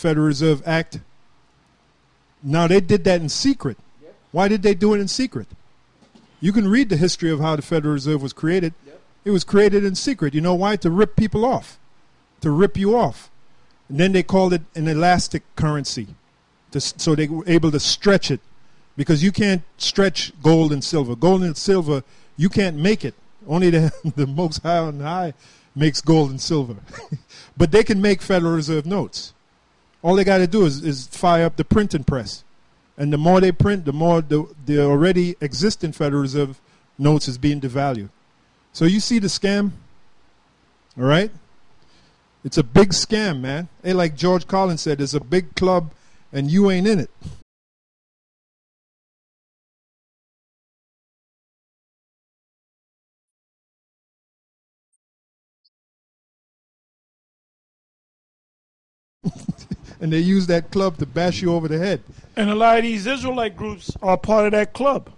Federal Reserve Act. Now, they did that in secret. Yep. Why did they do it in secret? You can read the history of how the Federal Reserve was created. Yep. It was created in secret. You know why? To rip people off. To rip you off. And then they called it an elastic currency. So they were able to stretch it. Because you can't stretch gold and silver. Gold and silver, you can't make it. Only the Most High on high makes gold and silver. But they can make Federal Reserve notes. All they got to do is fire up the printing press. And the more they print, the more the already existing Federal Reserve notes is being devalued. So you see the scam? All right? It's a big scam, man. Hey, like George Collins said, it's a big club and you ain't in it. And they use that club to bash you over the head. And a lot of these Israelite groups are part of that club.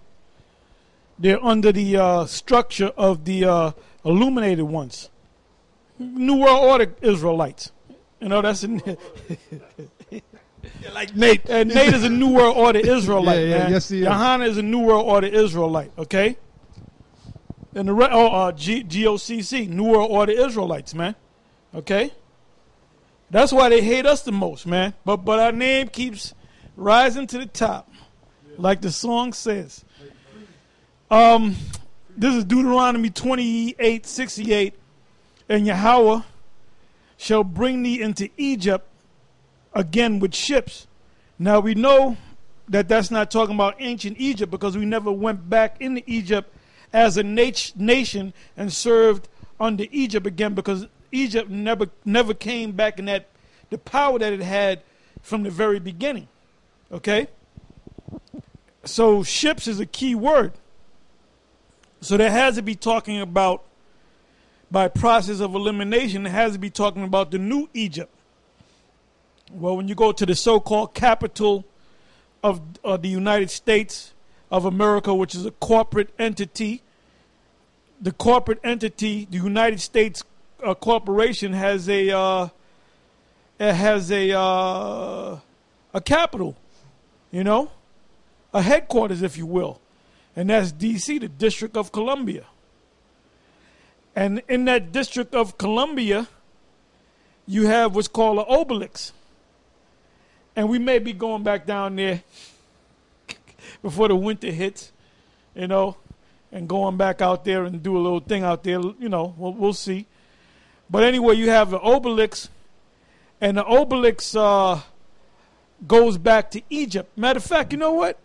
They're under the structure of the illuminated ones. New World Order Israelites. You know, that's like Nate. And Nate is a New World Order Israelite, man. Yes, he is. Johanna is a New World Order Israelite, okay? And the GOCC, New World Order Israelites, man. Okay? That's why they hate us the most, man. But our name keeps rising to the top, like the song says. This is Deuteronomy 28:68. And Yahweh shall bring thee into Egypt again with ships. Now we know that that's not talking about ancient Egypt, because we never went back into Egypt as a nation and served under Egypt again, because Egypt never came back in the power that it had from the very beginning. Okay? So ships is a key word. So that has to be talking about, by process of elimination, it has to be talking about the new Egypt. Well, when you go to the so-called capital of the United States of America, which is a corporate entity, the corporate entity, the United States corporation, has a capital, you know, a headquarters, if you will, and that's D.C., the District of Columbia. And in that District of Columbia, you have what's called an obelisk, and we may be going back down there before the winter hits, you know, and going back out there and do a little thing out there, you know, we'll see. But anyway, you have an obelisk, and the obelisk goes back to Egypt. Matter of fact, you know what?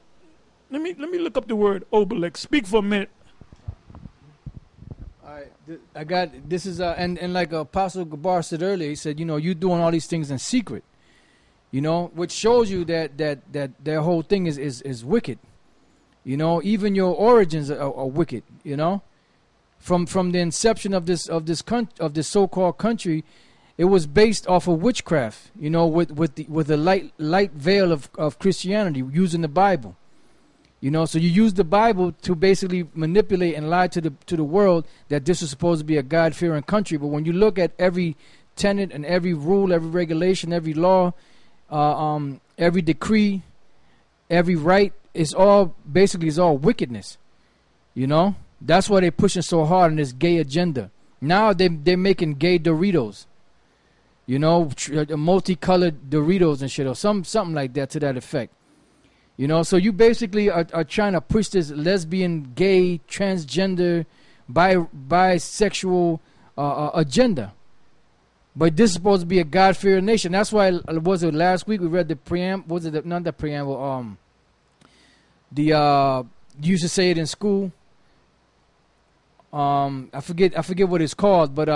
Let me look up the word obelisk. Speak for a minute. All right, I got this is and like Apostle Gabar said earlier, he said, you know, you doing all these things in secret, you know, which shows you that their whole thing is wicked. You know, even your origins are wicked. You know, from the inception of this so-called country, it was based off of witchcraft. You know, with the light veil of Christianity, using the Bible. You know, so you use the Bible to basically manipulate and lie to the world that this is supposed to be a God-fearing country. But when you look at every tenet and every rule, every regulation, every law, every decree, every right, it's all wickedness. You know, that's why they're pushing so hard on this gay agenda. Now they're making gay Doritos. You know, multicolored Doritos and shit, or something like that to that effect. You know, so you basically are trying to push this lesbian, gay, transgender, bisexual agenda. But this is supposed to be a God-fearing nation. That's why, was it last week we read the preamble? Was it not the preamble? You used to say it in school. I forget what it's called, but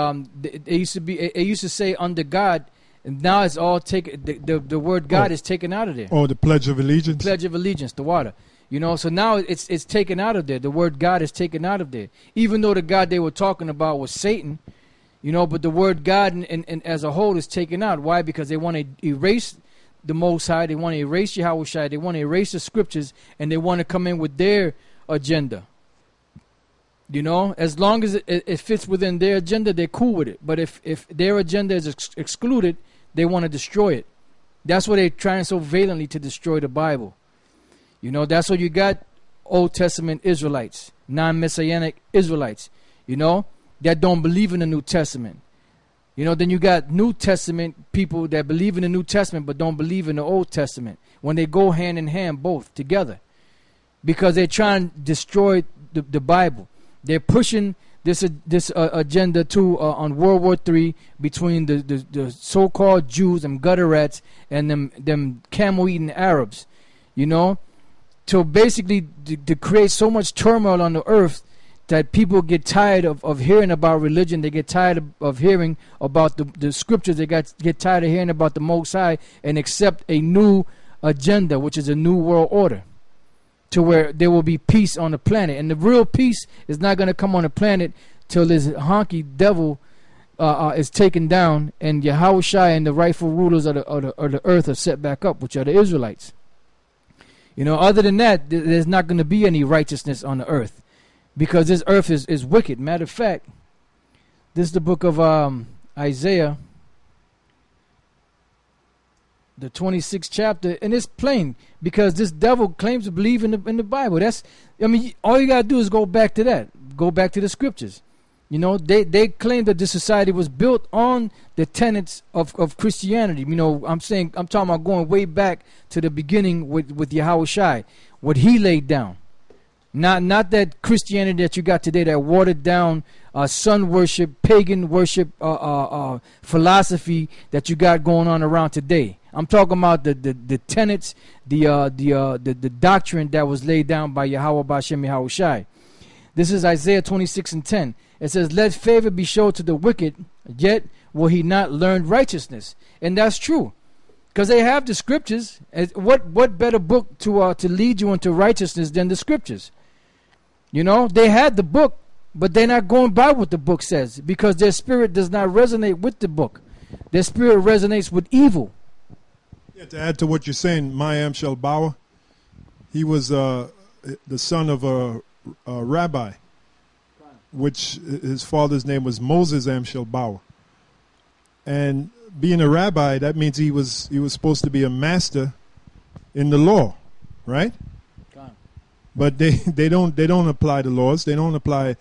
it used to say under God. And now it's all taken. The word God is taken out of there. Oh, the Pledge of Allegiance. Pledge of Allegiance, the water. You know, so now it's taken out of there. The word God is taken out of there. Even though the God they were talking about was Satan, you know, but the word God and as a whole is taken out. Why? Because they want to erase the Most High. They want to erase Yahweh Shai. They want to erase the scriptures, and they want to come in with their agenda. You know, as long as it fits within their agenda, they're cool with it. But if their agenda is excluded, they want to destroy it. That's why they're trying so valiantly to destroy the Bible. You know, that's why you got Old Testament Israelites, non-Messianic Israelites, you know, that don't believe in the New Testament. You know, then you got New Testament people that believe in the New Testament but don't believe in the Old Testament, when they go hand in hand both together, because they're trying to destroy the Bible. They're pushing this agenda too on World War III between the so-called Jews and gutter rats and them camel-eating Arabs, you know, to basically to create so much turmoil on the earth that people get tired of hearing about religion. They get tired of hearing about the scriptures. They get tired of hearing about the Most High and accept a new agenda, which is a new world order, to where there will be peace on the planet. And the real peace is not going to come on the planet till this honky devil is taken down and Yahushua and the rightful rulers of the earth are set back up, which are the Israelites. You know, other than that, there's not going to be any righteousness on the earth, because this earth is wicked. Matter of fact, this is the book of Isaiah, the 26th chapter, and it's plain, because this devil claims to believe in the Bible. All you got to do is go back to that. Go back to the scriptures. You know, they claim that this society was built on the tenets of Christianity. You know, I'm talking about going way back to the beginning with Yahushua, what he laid down. Not that Christianity that you got today, that watered down sun worship, pagan worship, philosophy that you got going on around today. I'm talking about the tenets, the doctrine that was laid down by Yahweh Bashem Yahushai. This is Isaiah 26:10. It says, "Let favor be showed to the wicked, yet will he not learn righteousness." And that's true, because they have the scriptures. What better book to lead you into righteousness than the scriptures? You know, they had the book, but they're not going by what the book says, because their spirit does not resonate with the book. Their spirit resonates with evil. Yeah, to add to what you're saying, Mayam Shelbawa, he was the son of a rabbi, which his father's name was Moses Amshelbawa. And being a rabbi, that means he was supposed to be a master in the law, right? But they don't apply the laws. They don't apply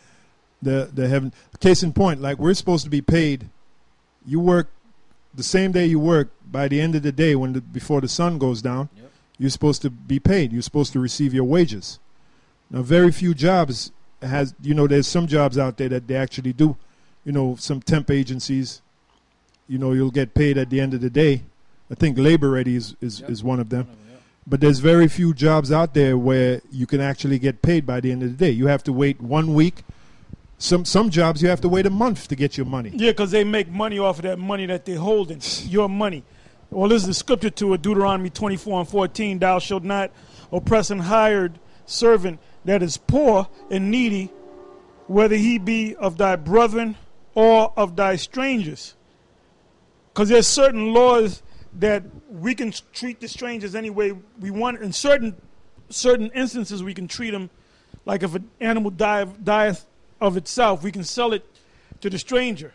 the heaven. Case in point, like we're supposed to be paid. You work the same day you work. By the end of the day, before the sun goes down, yep, you're supposed to be paid. You're supposed to receive your wages. Now, very few jobs there's some jobs out there that they actually do. You know, some temp agencies, you know, you'll get paid at the end of the day. I think Labor Ready is one of them. Yep. But there's very few jobs out there where you can actually get paid by the end of the day. You have to wait 1 week. Some jobs you have to wait a month to get your money. Yeah, because they make money off of that money that they're holding, your money. Well, this is the scripture to it, Deuteronomy 24:14. "Thou shalt not oppress an hired servant that is poor and needy, whether he be of thy brethren or of thy strangers." Because there's certain laws that we can treat the strangers any way we want. In certain instances, we can treat them like if an animal dieth of itself, we can sell it to the stranger,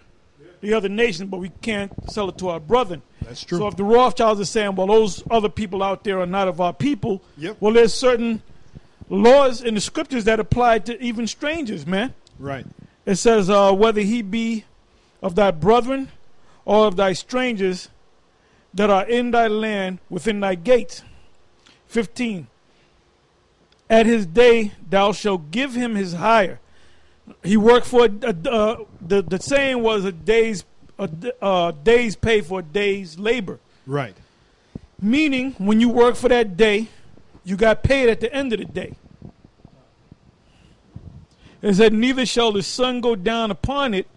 the other nation, but we can't sell it to our brethren. That's true. So if the Rothschilds are saying, well, those other people out there are not of our people, yep, well, there's certain laws in the scriptures that apply to even strangers, man. Right. It says, whether he be of thy brethren or of thy strangers that are in thy land within thy gates. 15. At his day thou shalt give him his hire. He worked for the saying was a day's pay for a day's labor. Right. Meaning, when you work for that day, you got paid at the end of the day. It said, "Neither shall the sun go down upon it,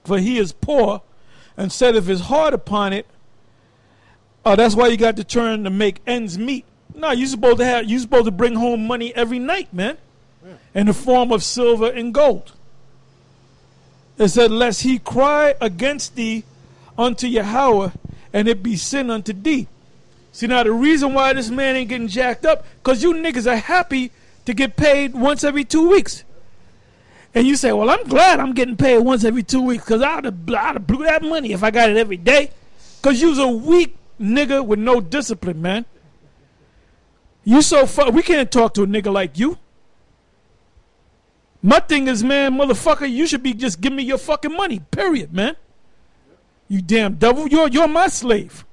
for he is poor, and setteth his heart upon it." That's why you got to turn to make ends meet. No, you're supposed to bring home money every night, man. Yeah. In the form of silver and gold. It said, "Lest he cry against thee unto Yahweh, and it be sin unto thee." See, now the reason why this man ain't getting jacked up, because you niggas are happy to get paid once every 2 weeks. And you say, well, I'm glad I'm getting paid once every 2 weeks, because I'd have blew that money if I got it every day. Because you's a weak nigga with no discipline, man. You so we can't talk to a nigga like you. My thing is, man, motherfucker, you should be just give me your fucking money, period, man. You damn devil, you're my slave.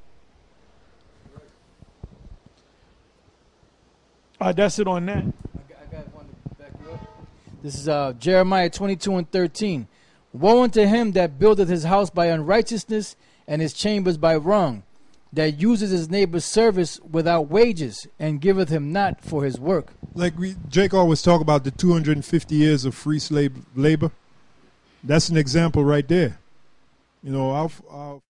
All right, that's it on that. I got one to back you up. This is Jeremiah 22:13. Woe unto him that buildeth his house by unrighteousness and his chambers by wrong, that uses his neighbor's service without wages and giveth him not for his work. Like Jake always talk about the 250 years of free slave labor. That's an example right there. You know, our